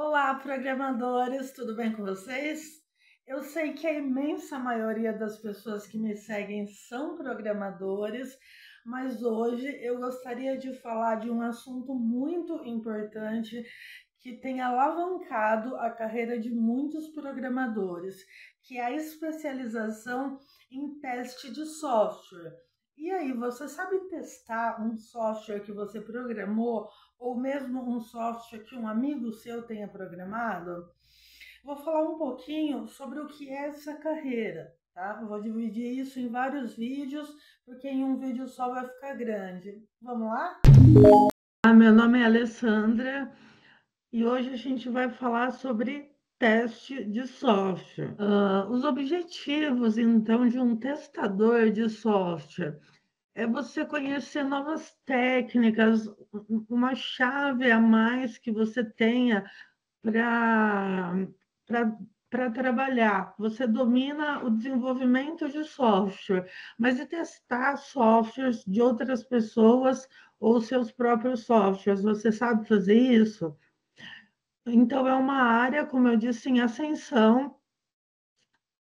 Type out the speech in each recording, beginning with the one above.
Olá, programadores, tudo bem com vocês? Eu sei que a imensa maioria das pessoas que me seguem são programadores, mas hoje eu gostaria de falar de um assunto muito importante que tem alavancado a carreira de muitos programadores, que é a especialização em teste de software. E aí, você sabe testar um software que você programou ou mesmo um software que um amigo seu tenha programado? Vou falar um pouquinho sobre o que é essa carreira, tá? Eu vou dividir isso em vários vídeos, porque em um vídeo só vai ficar grande. Vamos lá? Meu nome é Alessandra e hoje a gente vai falar sobre teste de software. Os objetivos, então, de um testador de software é você conhecer novas técnicas, uma chave a mais que você tenha para para trabalhar. Você domina o desenvolvimento de software, mas e testar softwares de outras pessoas ou seus próprios softwares? Você sabe fazer isso? Então, é uma área, como eu disse, em ascensão.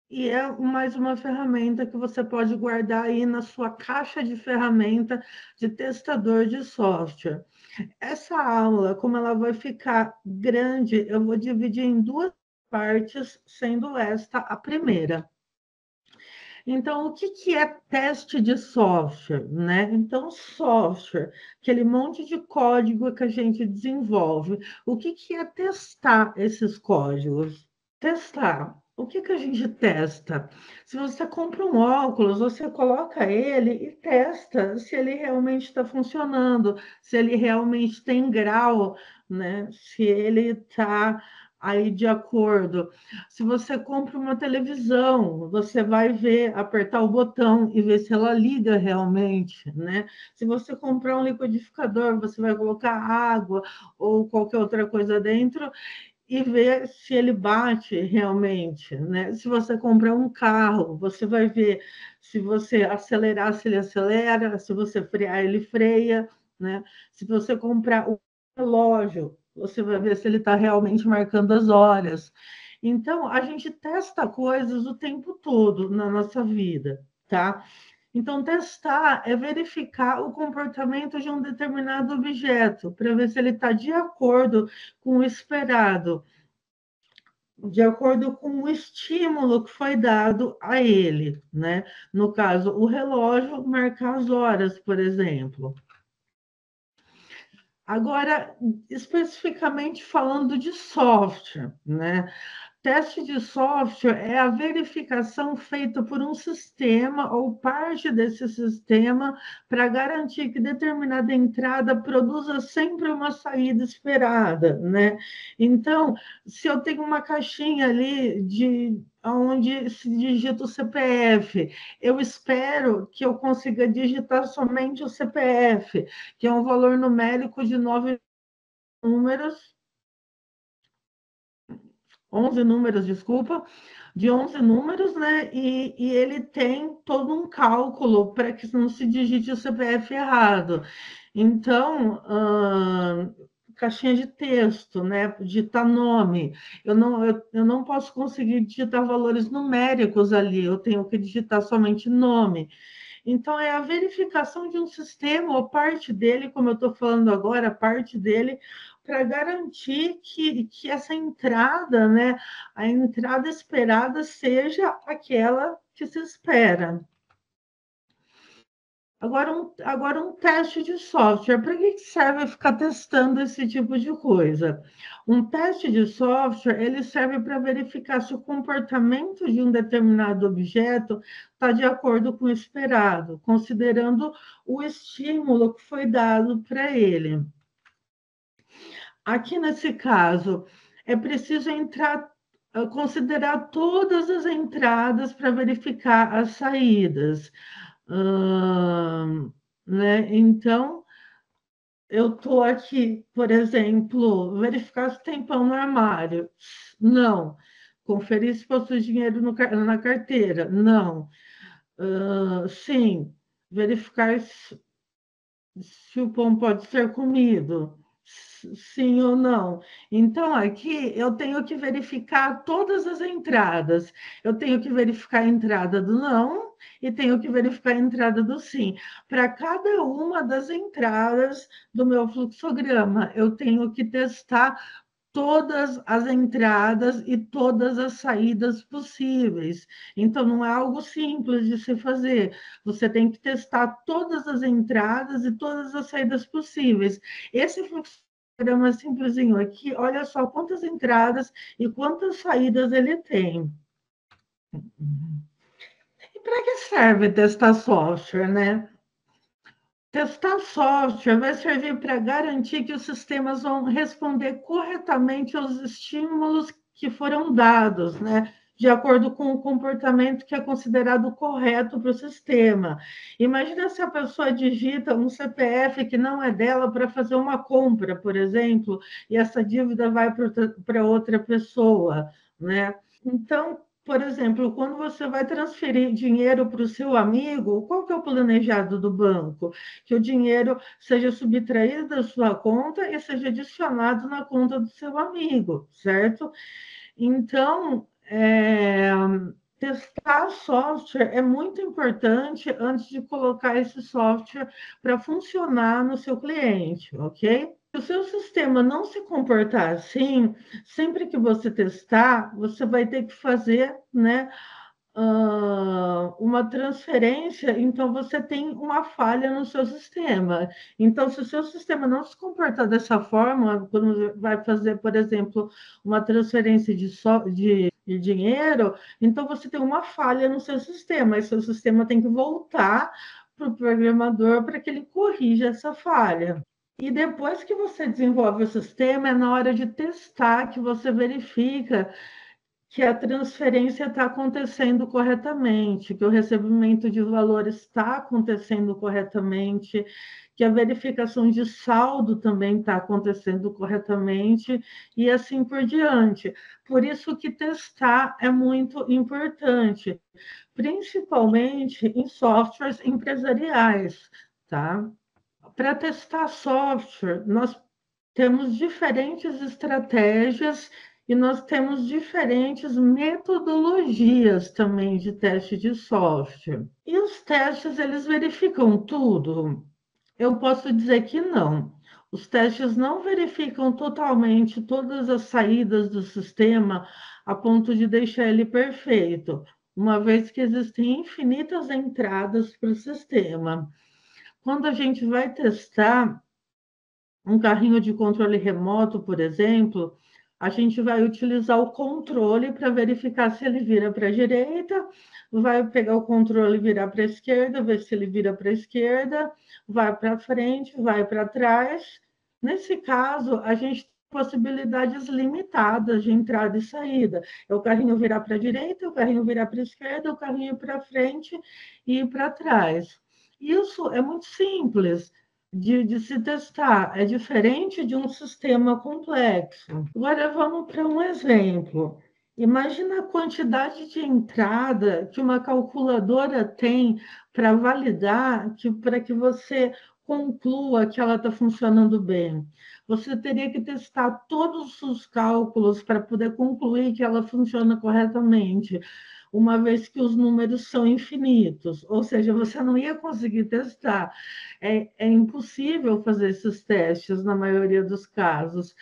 E é mais uma ferramenta que você pode guardar aí na sua caixa de ferramenta de testador de software. Essa aula, como ela vai ficar grande, eu vou dividir em duas partes, sendo esta a primeira. Então, o que que é teste de software, né? Então, software, aquele monte de código que a gente desenvolve. O que que é testar esses códigos? Testar. O que que a gente testa? Se você compra um óculos, você coloca ele e testa se ele realmente está funcionando, se ele realmente tem grau, né? Se ele está aí de acordo. Se você compra uma televisão, você vai ver, apertar o botão e ver se ela liga realmente, né? Se você comprar um liquidificador, você vai colocar água ou qualquer outra coisa dentro e ver se ele bate realmente, né? Se você comprar um carro, você vai ver se você acelerar, se ele acelera, se você frear, ele freia, né? Se você comprar um relógio, você vai ver se ele está realmente marcando as horas. Então, a gente testa coisas o tempo todo na nossa vida, tá? Então, testar é verificar o comportamento de um determinado objeto, para ver se ele está de acordo com o esperado, de acordo com o estímulo que foi dado a ele, né? No caso, o relógio marcar as horas, por exemplo. Agora, especificamente falando de software, né? Teste de software é a verificação feita por um sistema ou parte desse sistema para garantir que determinada entrada produza sempre uma saída esperada, né? Então, se eu tenho uma caixinha ali de onde se digita o CPF, eu espero que eu consiga digitar somente o CPF, que é um valor numérico de 9 números, 11 números, desculpa, de 11 números, né? E ele tem todo um cálculo para que não se digite o CPF errado. Então, caixinha de texto, né? Digitar nome. Eu não posso conseguir digitar valores numéricos ali, eu tenho que digitar somente nome. Então, é a verificação de um sistema, ou parte dele, como eu estou falando agora, parte dele, para garantir que essa entrada, né, a entrada esperada seja aquela que se espera. Agora um teste de software. Para que serve ficar testando esse tipo de coisa? Um teste de software, ele serve para verificar se o comportamento de um determinado objeto está de acordo com o esperado, considerando o estímulo que foi dado para ele. Aqui nesse caso, é preciso considerar todas as entradas para verificar as saídas. Hum, né? Então, eu estou aqui, por exemplo, verificar se tem pão no armário. Não. Conferir se possui dinheiro na carteira. Não. Sim. Verificar se o pão pode ser comido. Sim ou não. Então, aqui eu tenho que verificar todas as entradas. Eu tenho que verificar a entrada do não e tenho que verificar a entrada do sim. Para cada uma das entradas do meu fluxograma, eu tenho que testar todas as entradas e todas as saídas possíveis. Então, não é algo simples de se fazer. Você tem que testar todas as entradas e todas as saídas possíveis. Esse fluxograma simplesinho aqui, olha só quantas entradas e quantas saídas ele tem. E para que serve testar software, né? Testar software vai servir para garantir que os sistemas vão responder corretamente aos estímulos que foram dados, né? De acordo com o comportamento que é considerado correto para o sistema. Imagina se a pessoa digita um CPF que não é dela para fazer uma compra, por exemplo, e essa dívida vai para outra pessoa, né? Então, por exemplo, quando você vai transferir dinheiro para o seu amigo, qual que é o planejado do banco? Que o dinheiro seja subtraído da sua conta e seja adicionado na conta do seu amigo, certo? Então, testar software é muito importante antes de colocar esse software para funcionar no seu cliente, ok? Se o seu sistema não se comportar assim, sempre que você testar, você vai ter que fazer, né, uma transferência, então você tem uma falha no seu sistema. Então, se o seu sistema não se comportar dessa forma, quando vai fazer, por exemplo, uma transferência de dinheiro, então você tem uma falha no seu sistema, e seu sistema tem que voltar para o programador para que ele corrija essa falha. E depois que você desenvolve o sistema, é na hora de testar que você verifica que a transferência está acontecendo corretamente, que o recebimento de valores está acontecendo corretamente, que a verificação de saldo também está acontecendo corretamente, e assim por diante. Por isso que testar é muito importante, principalmente em softwares empresariais, tá? Para testar software, nós temos diferentes estratégias e nós temos diferentes metodologias também de teste de software. E os testes, eles verificam tudo? Eu posso dizer que não. Os testes não verificam totalmente todas as saídas do sistema a ponto de deixar ele perfeito, uma vez que existem infinitas entradas para o sistema. Quando a gente vai testar um carrinho de controle remoto, por exemplo, a gente vai utilizar o controle para verificar se ele vira para a direita, vai pegar o controle e virar para a esquerda, ver se ele vira para a esquerda, vai para frente, vai para trás. Nesse caso, a gente tem possibilidades limitadas de entrada e saída. É o carrinho virar para a direita, o carrinho virar para a esquerda, o carrinho para frente e ir para trás. Isso é muito simples de se testar, é diferente de um sistema complexo. Agora vamos para um exemplo. Imagina a quantidade de entrada que uma calculadora tem para validar para que você conclua que ela está funcionando bem. Você teria que testar todos os cálculos para poder concluir que ela funciona corretamente, uma vez que os números são infinitos, ou seja, você não ia conseguir testar. É impossível fazer esses testes na maioria dos casos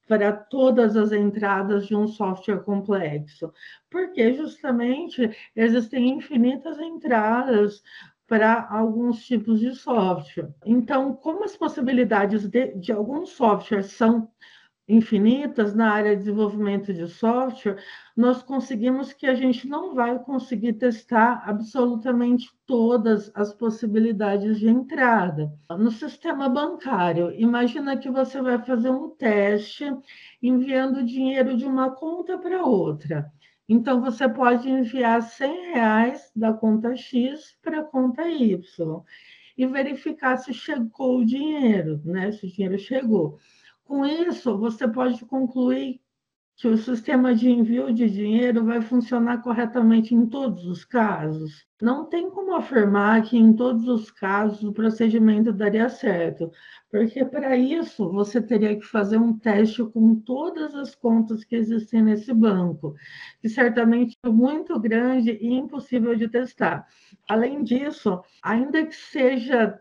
para todas as entradas de um software complexo, porque justamente existem infinitas entradas para alguns tipos de software. Então, como as possibilidades de alguns softwares são infinitas na área de desenvolvimento de software, nós conseguimos que a gente não vai conseguir testar absolutamente todas as possibilidades de entrada. No sistema bancário, imagina que você vai fazer um teste enviando dinheiro de uma conta para outra. Então, você pode enviar R$ 100 da conta X para a conta Y e verificar se chegou o dinheiro, né? Se o dinheiro chegou. Com isso, você pode concluir que o sistema de envio de dinheiro vai funcionar corretamente em todos os casos? Não tem como afirmar que em todos os casos o procedimento daria certo, porque para isso você teria que fazer um teste com todas as contas que existem nesse banco, que certamente é muito grande e impossível de testar. Além disso, ainda que seja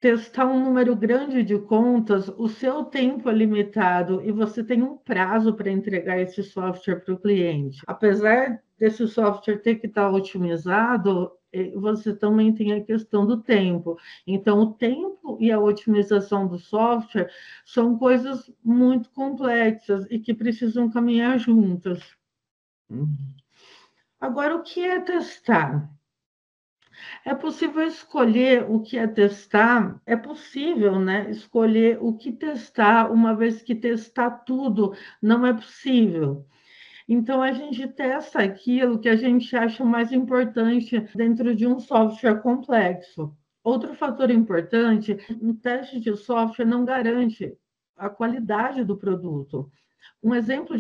testar um número grande de contas, o seu tempo é limitado e você tem um prazo para entregar esse software para o cliente. Apesar desse software ter que estar otimizado, você também tem a questão do tempo. Então, o tempo e a otimização do software são coisas muito complexas e que precisam caminhar juntas. Agora, o que é testar? É possível escolher o que é testar? É possível, né? Escolher o que testar, uma vez que testar tudo não é possível. Então, a gente testa aquilo que a gente acha mais importante dentro de um software complexo. Outro fator importante, um teste de software não garante a qualidade do produto. Um exemplo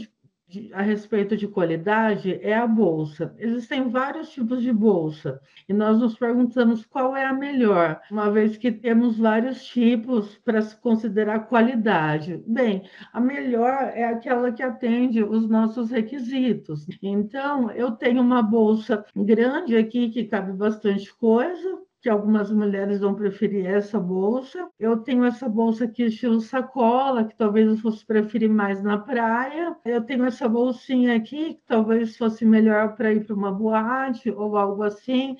a respeito de qualidade é a bolsa. Existem vários tipos de bolsa e nós nos perguntamos qual é a melhor, uma vez que temos vários tipos para se considerar qualidade. Bem, a melhor é aquela que atende os nossos requisitos. Então, eu tenho uma bolsa grande aqui que cabe bastante coisa, que algumas mulheres vão preferir essa bolsa. Eu tenho essa bolsa aqui estilo sacola, que talvez eu fosse preferir mais na praia. Eu tenho essa bolsinha aqui, que talvez fosse melhor para ir para uma boate ou algo assim.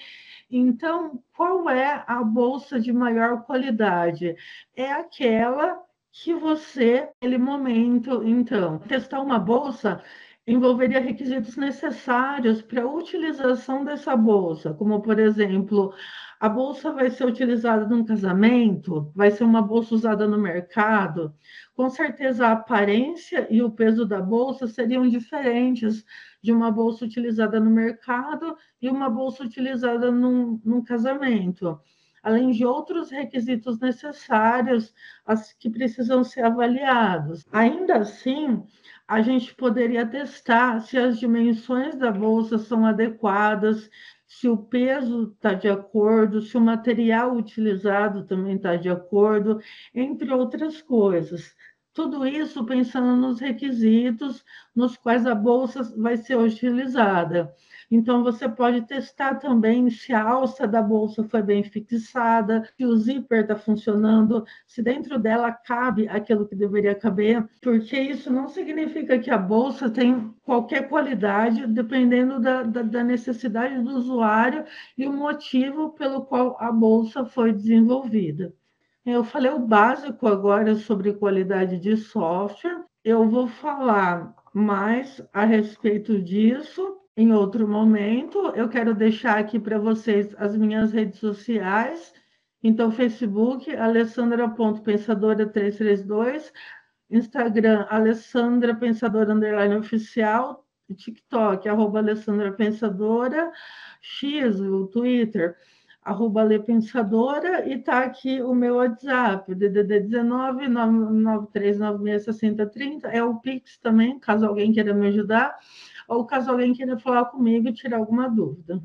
Então, qual é a bolsa de maior qualidade? É aquela que você, naquele momento, então, testar uma bolsa envolveria requisitos necessários para a utilização dessa bolsa, como, por exemplo, a bolsa vai ser utilizada num casamento, vai ser uma bolsa usada no mercado. Com certeza, a aparência e o peso da bolsa seriam diferentes de uma bolsa utilizada no mercado e uma bolsa utilizada num casamento, além de outros requisitos necessários que precisam ser avaliados. Ainda assim, a gente poderia testar se as dimensões da bolsa são adequadas, se o peso está de acordo, se o material utilizado também está de acordo, entre outras coisas. Tudo isso pensando nos requisitos nos quais a bolsa vai ser utilizada. Então, você pode testar também se a alça da bolsa foi bem fixada, se o zíper está funcionando, se dentro dela cabe aquilo que deveria caber, porque isso não significa que a bolsa tem qualquer qualidade, dependendo da necessidade do usuário e o motivo pelo qual a bolsa foi desenvolvida. Eu falei o básico agora sobre qualidade de software. Eu vou falar mais a respeito disso em outro momento. Eu quero deixar aqui para vocês as minhas redes sociais. Então, Facebook, alessandra.pensadora332, Instagram, Alessandra Pensadora _ oficial, TikTok, @AlessandраPensadora, X, o Twitter, @lepensadora, e tá aqui o meu WhatsApp, DDD 19 993966030, é o Pix também, caso alguém queira me ajudar, ou caso alguém queira falar comigo e tirar alguma dúvida.